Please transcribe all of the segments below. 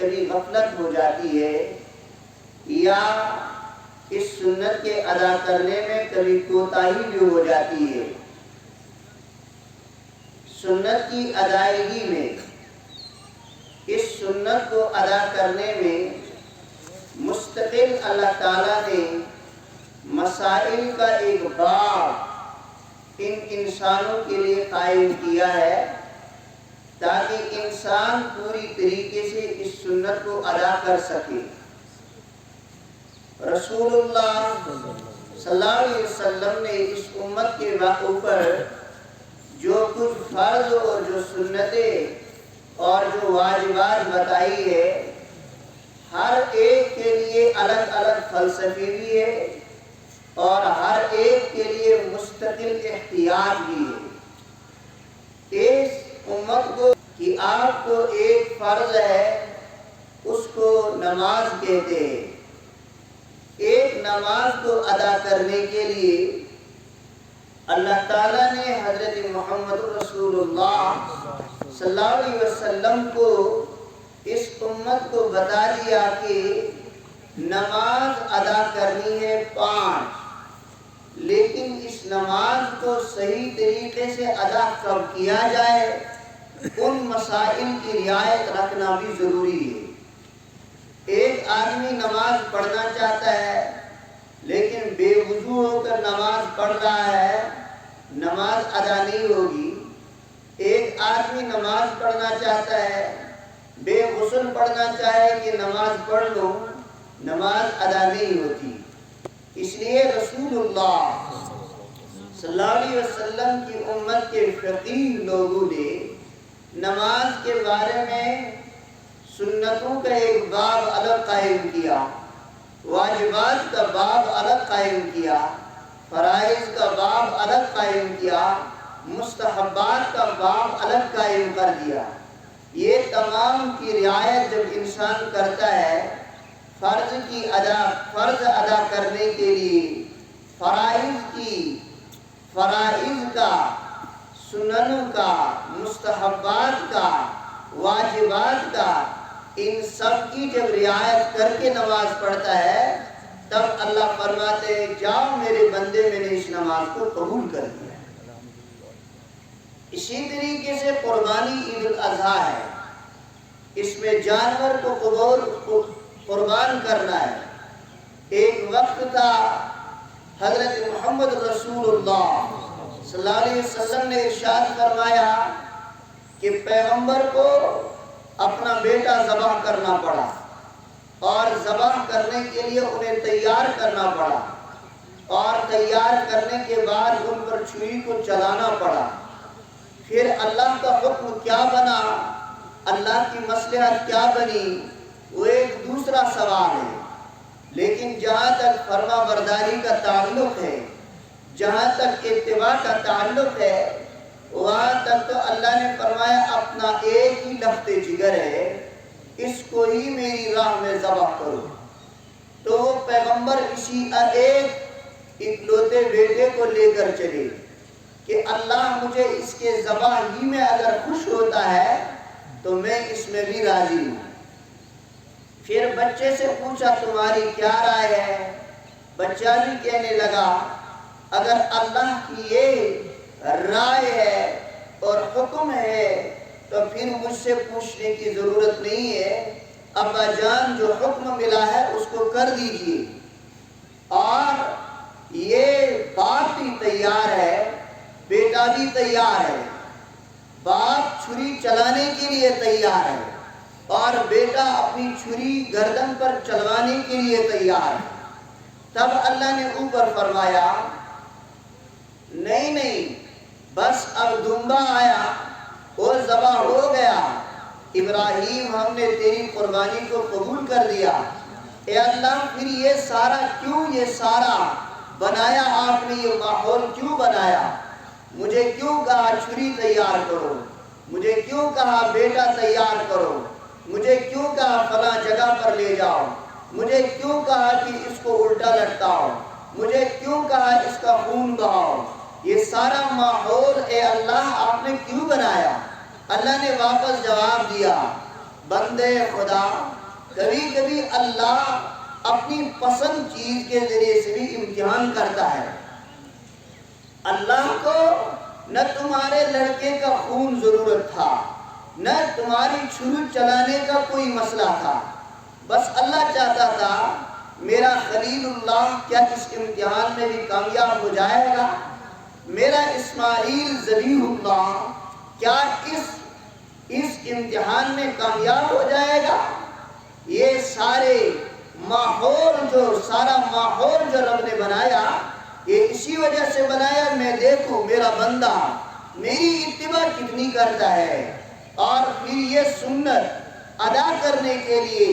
کبھی غفلت ہو جاتی ہے یا اس سنت کے ادا کرنے میں کبھی کوتاہی بھی ہو جاتی ہے۔ سنت کی ادائیگی میں، اس سنت کو ادا کرنے میں مستقل اللہ تعالیٰ نے مسائل کا ایک باب ان انسانوں کے لیے قائم کیا ہے تاکہ انسان پوری طریقے سے اس سنت کو ادا کر سکے۔ رسول اللہ صلی اللہ علیہ وسلم نے اس امت کے اوپر جو کچھ فرض اور جو سنتیں اور جو واجبات بتائی ہے، ہر ایک کے لیے الگ الگ فلسفی بھی ہے اور ہر ایک کے لیے مستقل احتیاط بھی ہے۔ اس امت کو کہ آپ کو ایک فرض ہے، اس کو نماز کہتے ہیں۔ ایک نماز کو ادا کرنے کے لیے اللہ تعالیٰ نے حضرت محمد رسول اللہ صلی اللہ علیہ وسلم کو اس امت کو بتا دیا کہ نماز ادا کرنی ہے 5، لیکن اس نماز کو صحیح طریقے سے ادا کب کیا جائے، ان مسائل کی رعایت رکھنا بھی ضروری ہے۔ ایک آدمی نماز پڑھنا چاہتا ہے لیکن بے وضو ہو کر نماز پڑھ رہا ہے، نماز ادا نہیں ہوگی۔ ایک آدمی نماز پڑھنا چاہتا ہے، بے غسل پڑھنا چاہے کہ نماز پڑھ لوں، نماز ادا نہیں ہوتی۔ اس لیے رسول اللہ صلی اللہ علیہ وسلم کی امت کے فقیہ لوگوں نے نماز کے بارے میں سنتوں کا ایک باب الگ قائم کیا، واجبات کا باب الگ قائم کیا، فرائض کا باب الگ قائم کیا، مستحبات کا باب الگ قائم کر دیا۔ یہ تمام کی رعایت جب انسان کرتا ہے، فرض ادا کرنے کے لیے فرائض کا، سننوں کا، مستحبات کا، واجبات کا، ان سب کی جب رعایت کر کے نماز پڑھتا ہے تب اللہ فرماتے ہیں جاؤ میرے بندے، میں نے اس نماز کو قبول کر دیا۔ اسی طریقے سے قربانی عید الاضحیٰ ہے، اس میں جانور کو قربان کرنا ہے۔ ایک وقت تھا حضرت محمد رسول اللہ صلی اللہ علیہ وسلم نے ارشاد فرمایا کہ پیغمبر کو اپنا بیٹا ذبح کرنا پڑا اور ذبح کرنے کے لیے انہیں تیار کرنا پڑا، اور تیار کرنے کے بعد ان پر چھری کو چلانا پڑا۔ پھر اللہ کا حکم کیا بنا، اللہ کی مصلحت کیا بنی، وہ ایک دوسرا سوال ہے۔ لیکن جہاں تک فرما برداری کا تعلق ہے، جہاں تک اتباع کا تعلق ہے، وہاں تک تو اللہ نے فرمایا اپنا ایک ہی لخت جگر ہے، اس کو ہی میری راہ میں ذبح کرو۔ تو وہ پیغمبر اسی ایک اکلوتے بیٹے کو لے کر چلے کہ اللہ مجھے اس کے ذبح ہی میں اگر خوش ہوتا ہے تو میں اس میں بھی راضی ہوں۔ پھر بچے سے پوچھا تمہاری کیا رائے ہے؟ بچہ بھی کہنے لگا اگر اللہ کی یہ رائے ہے اور حکم ہے تو پھر مجھ سے پوچھنے کی ضرورت نہیں ہے، ابا جان جو حکم ملا ہے اس کو کر دیجئے۔ اور یہ باپ بھی تیار ہے، بیٹا بھی تیار ہے۔ باپ چھری چلانے کے لیے تیار ہے اور بیٹا اپنی چھری گردن پر چلوانے کے لیے تیار ہے۔ تب اللہ نے اوپر فرمایا نہیں بس اب دمبا آیا اور ذبح ہو گیا، ابراہیم ہم نے تیری قربانی کو قبول کر دیا۔ اے اللہ پھر یہ سارا بنایا آپ نے، یہ ماحول کیوں بنایا؟ مجھے کیوں کہا چھری تیار کرو، مجھے کیوں کہا بیٹا تیار کرو، مجھے کیوں کہا فلاں جگہ پر لے جاؤ، مجھے کیوں کہا کہ اس کو الٹا لٹکاؤ، مجھے کیوں کہا اس کا خون بہاؤ؟ یہ سارا ماحول اے اللہ آپ نے کیوں بنایا؟ اللہ نے واپس جواب دیا بندے خدا کبھی کبھی اللہ اپنی پسند چیز کے ذریعے سے بھی امتحان کرتا ہے۔ اللہ کو نہ تمہارے لڑکے کا خون ضرورت تھا، نہ تمہاری چھری چلانے کا کوئی مسئلہ تھا، بس اللہ چاہتا تھا میرا خلیل اللہ کیا اس امتحان میں بھی کامیاب ہو جائے گا، میرا اسماعیل ذبیح اللہ کیا اس امتحان میں کامیاب ہو جائے گا۔ یہ سارا ماحول جو رب نے بنایا، یہ اسی وجہ سے بنایا میں دیکھوں میرا بندہ میری اتباع کتنی کرتا ہے، اور پھر یہ سنت ادا کرنے کے لیے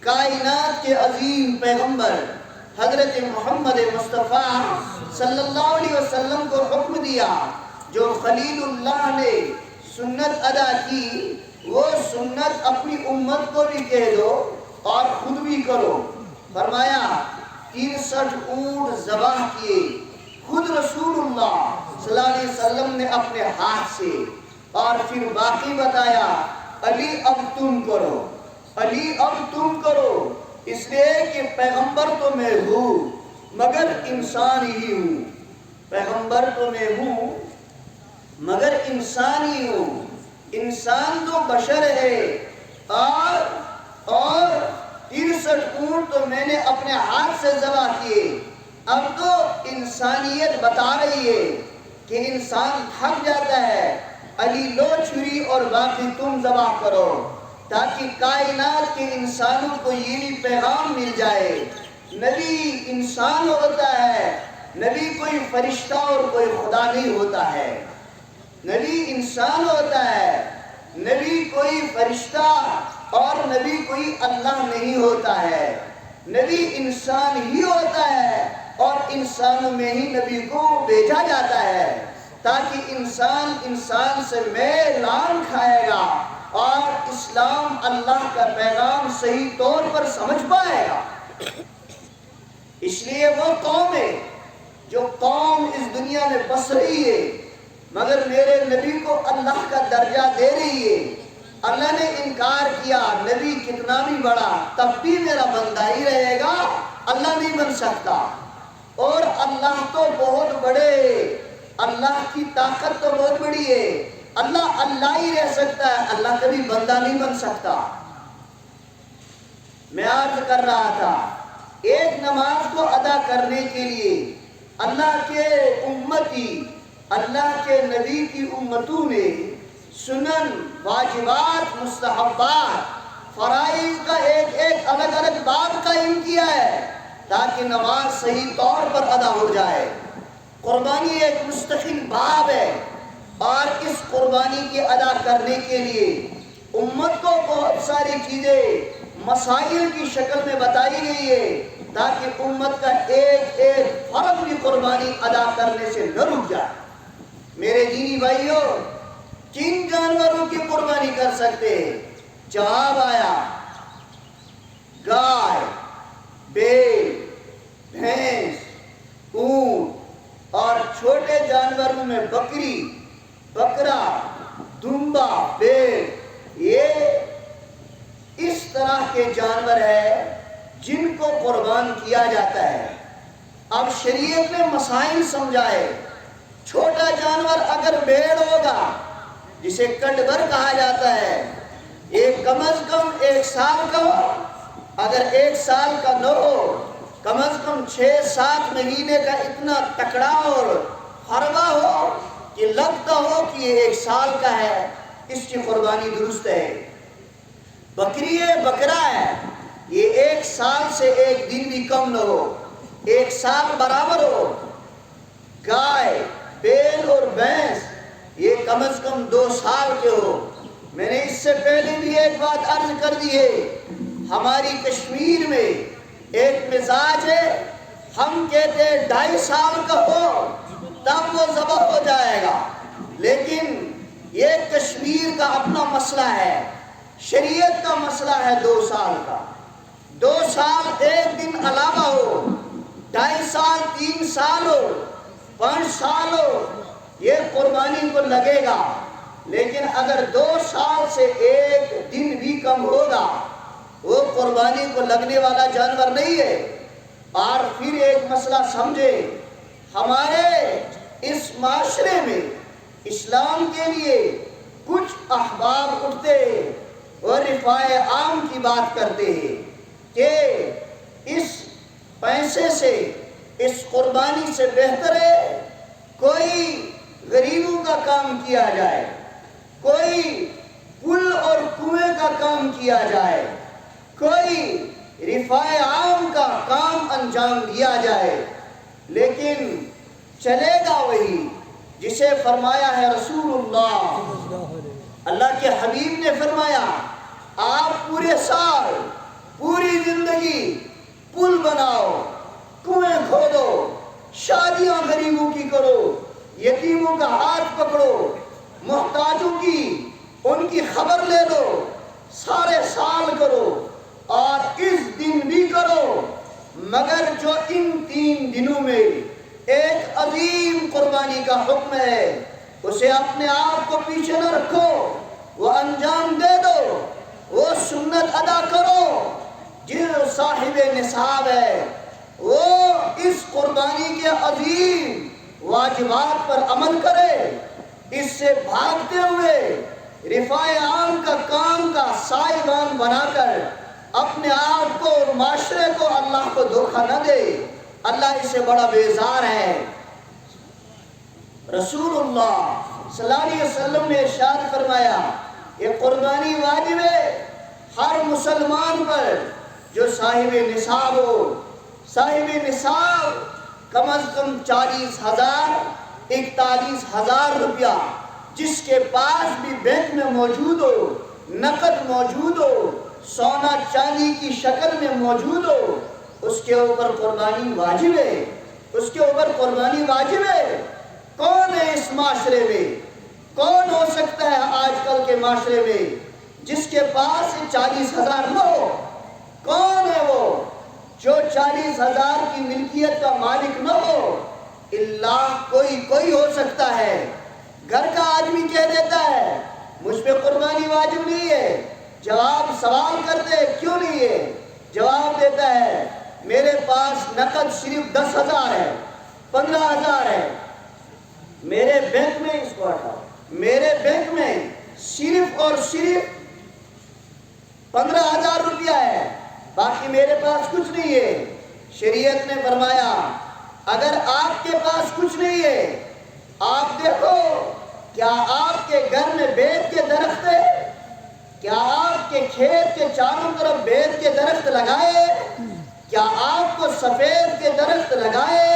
کائنات کے عظیم پیغمبر حضرت محمد مصطفیٰ صلی اللہ علیہ وسلم کو حکم دیا، جو خلیل اللہ نے سنت ادا کی، وہ سنت اپنی امت کو بھی کہہ دو اور خود بھی کرو۔ فرمایا 63 اونٹ ذبح کیے خود رسول اللہ صلی اللہ علیہ وسلم نے اپنے ہاتھ سے، اور پھر باقی بتایا علی اب تم کرو، علی اب تم کرو، اس لیے کہ پیغمبر تو میں ہوں مگر انسان ہی ہوں، پیغمبر تو میں ہوں مگر انسان ہی ہوں، انسان تو بشر ہے، اور 63 اونٹ تو میں نے اپنے ہاتھ سے ذبح کیے۔ اب تو انسانیت بتا رہی ہے کہ انسان تھک جاتا ہے، علی لو چھری اور باقی تم ذبح کرو، تاکہ کائنات کے انسانوں کو یہ بھی پیغام مل جائے نبی انسان ہوتا ہے، نبی کوئی فرشتہ اور کوئی خدا نہیں ہوتا ہے، نبی انسان ہوتا ہے، نبی کوئی فرشتہ اور نبی کوئی اللہ نہیں ہوتا ہے، نبی انسان ہی ہوتا ہے، اور انسانوں میں ہی نبی کو بھیجا جاتا ہے تاکہ انسان سے میلان کھائے گا اور اسلام اللہ کا پیغام صحیح طور پر سمجھ پائے گا۔ اس لیے وہ قوم ہے جو قوم اس دنیا میں بس رہی ہے مگر میرے نبی کو اللہ کا درجہ دے رہی ہے، اللہ نے انکار کیا نبی کتنا بھی بڑا تب بھی میرا بندہ ہی رہے گا، اللہ نہیں بن سکتا، اور اللہ تو بہت بڑے، اللہ کی طاقت تو بہت بڑی ہے، اللہ ہی رہ سکتا ہے، اللہ کبھی بندہ نہیں بن سکتا۔ میں عرض کر رہا تھا ایک نماز کو ادا کرنے کے لیے اللہ کے امتی، اللہ کے نبی کی امتوں نے سنن، واجبات، مستحبات، فرائض کا ایک الگ الگ باب قائم کیا ہے تاکہ نماز صحیح طور پر ادا ہو جائے۔ قربانی ایک مستقل باب ہے، اور اس قربانی کے ادا کرنے کے لیے امت کو بہت ساری چیزیں مسائل کی شکل میں بتائی گئی ہے تاکہ امت کا ایک فرد بھی قربانی ادا کرنے سے نہ رک جائے۔ میرے دینی بھائیوں، کن جانوروں کی قربانی کر سکتے ہیں؟ جواب آیا گائے، بیل، بھینس، اونٹ، اور چھوٹے جانوروں میں بکری، بکرا، دمبا، بیل، یہ اس طرح کے جانور ہیں جن کو قربان کیا جاتا ہے۔ اب شریعت نے مسائل سمجھائے، چھوٹا جانور اگر بھیڑ ہوگا جسے کٹبر کہا جاتا ہے، یہ کم از کم 1 سال کا ہو، اگر 1 سال کا نہ ہو کم از کم 6-7 مہینے کا اتنا تکڑا اور حربہ ہو کہ لگتا ہو کہ یہ 1 سال کا ہے، اس کی قربانی درست ہے۔ بکری ہے، بکرا ہے، یہ 1 سال سے 1 دن بھی کم نہ ہو، 1 سال برابر ہو۔ گائے، بیل اور بھینس یہ کم از کم 2 سال کے ہو۔ میں نے اس سے پہلے بھی ایک بات عرض کر دی ہے، ہماری کشمیر میں ایک مزاج ہے، ہم کہتے ہیں 2.5 سال کا ہو تب وہ ذبح ہو جائے گا، لیکن یہ کشمیر کا اپنا مسئلہ ہے، شریعت کا مسئلہ ہے 2 سال کا۔ 2 سال 1 دن علاوہ ہو، 2.5 سال 3 سال ہو، 5 سال ہو، یہ قربانی کو لگے گا، لیکن اگر 2 سال سے 1 دن بھی کم ہوگا وہ قربانی کو لگنے والا جانور نہیں ہے۔ اور پھر ایک مسئلہ سمجھے، ہمارے اس معاشرے میں اسلام کے لیے کچھ احباب اٹھتے ہیں اور رفاع عام کی بات کرتے ہیں کہ اس پیسے سے، اس قربانی سے بہتر ہے کوئی غریبوں کا کام کیا جائے، کوئی پل اور کنویں کا کام کیا جائے، کوئی رفاع عام کا کام انجام دیا جائے۔ لیکن چلے گا وہی جسے فرمایا ہے رسول اللہ کے حبیب نے فرمایا، آپ پورے سال، پوری زندگی پل بناؤ، کنویں کھودو، شادیاں غریبوں کی کرو، یتیموں کا ہاتھ پکڑو، محتاجوں کی ان کی خبر لے لو، سارے سال کرو اور اس دن بھی کرو، مگر جو ان 3 دنوں میں ایک عظیم قربانی کا حکم ہے اسے اپنے آپ کو پیچھے نہ رکھو، وہ انجام دے دو، وہ سنت ادا کرو۔ جو صاحب نصاب ہے وہ اس قربانی کے عظیم واجبات پر عمل کرے، اس سے بھاگتے ہوئے رفاع عام کا کام کا سائبان بنا کر اپنے آپ کو اور معاشرے کو، اللہ کو دھوکہ نہ دے، اللہ اس سے بڑا بیزار ہے۔ رسول اللہ صلی اللہ علیہ وسلم نے ارشاد فرمایا، یہ قربانی واجب ہے ہر مسلمان پر جو صاحب نصاب ہو۔ صاحب نصاب کم از کم 40,000 41,000 روپیہ، جس کے پاس بھی بینک میں موجود ہو، نقد موجود ہو، سونا چاندی کی شکل میں موجود ہو، اس کے اوپر قربانی واجب ہے، اس کے اوپر قربانی واجب ہے۔ کون ہے اس معاشرے میں، کون ہو سکتا ہے آج کل کے معاشرے میں جس کے پاس 40,000 نہ ہو؟ کون ہے وہ جو 40,000 کی ملکیت کا مالک نہ ہو؟ اللہ کوئی ہو سکتا ہے۔ گھر کا آدمی کہہ دیتا ہے مجھ پہ قربانی واجب نہیں ہے، جواب سوال کرتے کیوں نہیں ہے؟ جواب دیتا ہے میرے پاس نقد صرف 10,000 ہے، 15,000 ہے، میرے بینک میں، اس کو ہٹاؤ، میرے بینک میں صرف اور صرف 15,000 روپیہ ہے، باقی میرے پاس کچھ نہیں ہے۔ شریعت نے فرمایا اگر آپ کے پاس کچھ نہیں ہے، آپ دیکھو کیا آپ کے گھر میں بید کے درخت ہے؟ کیا آپ کے کھیت کے چاروں طرف بید کے درخت لگائے؟ کیا آپ کو سفید کے درخت لگائے؟